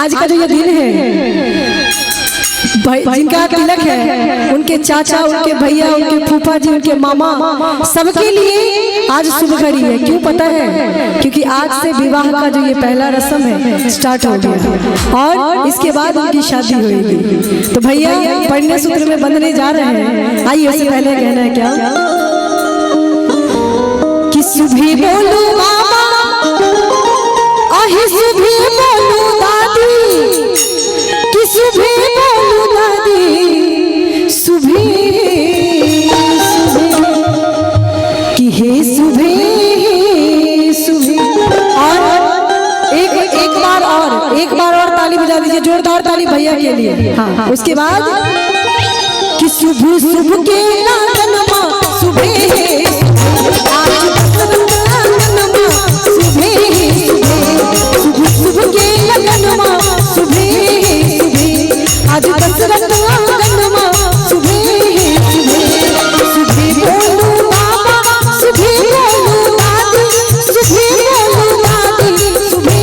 आज का जो ये दिन है, जिनका तिलक है, उनके चाचा, उनके भैया, उनके फूफा जी, उनके मामा, सबके लिए आज शुभ घड़ी है। क्यों पता है? क्योंकि आज से विवाह का जो ये पहला रस्म है स्टार्ट हो गया और इसके बाद उनकी शादी होगी। तो भैया पढ़ने सूत्र में बंधने जा रहे हैं। आइए उससे पहले कहना है क्या कि सुबह बोलो मामा, आही सुबह बोलो दादी, कि सुबह बोलो दादी, सुबह कि हे सुबह सुबह। और एक बार और ताली बजा दीजिए, जोरदार ताली भैया के लिए। हाँ, उसके बाद कि सुबह सुबह के लगनमा सुबह आज दशरथ आंगनमा सुबह सुबह बोलो बाबा, सुबह बोलो दादी, सुबह बोलो दादी, सुबह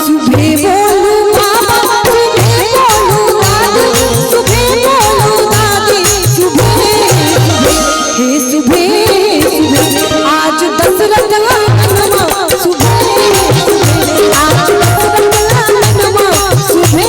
सुबह बोलो बाबा, सुबह बोलो दादी, सुबह बोलो दादी, सुबह हे सुबह आज दशरथ आंगनमा सुबह, आज दशरथ आंगनमा सुबह।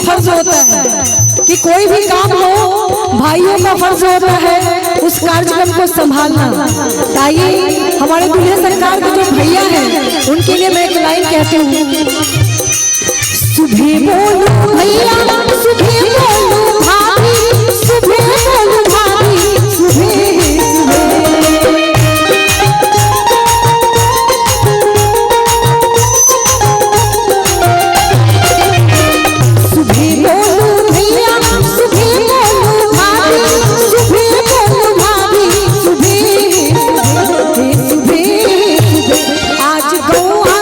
फर्ज होता है कि कोई भी काम हो, भाइयों का फर्ज होता है उस कार्यक्रम को संभालना। ताइए हमारे दूल्हे सरकार के जो भैया हैं उनके लिए मैं एक लाइन कहती हूँ, सुबह बोलो भैया, सुबह बोलो भाभी, सुबह बोलो भाभी, सुबह आज गौआ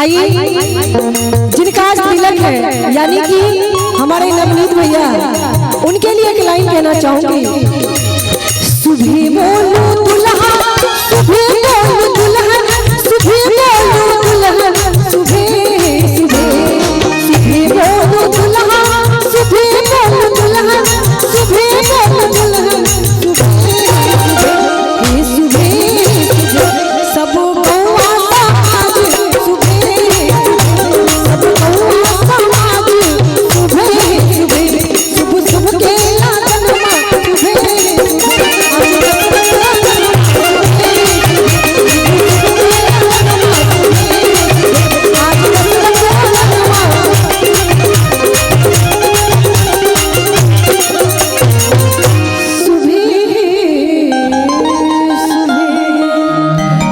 आइए जिनका आज तिलक है, यानी कि हमारे नवनीत भैया, उनके लिए एक लाइन कहना चाहूंगी। सुबह बोलो दुल्हा, सुबह बोलो दुल्हा,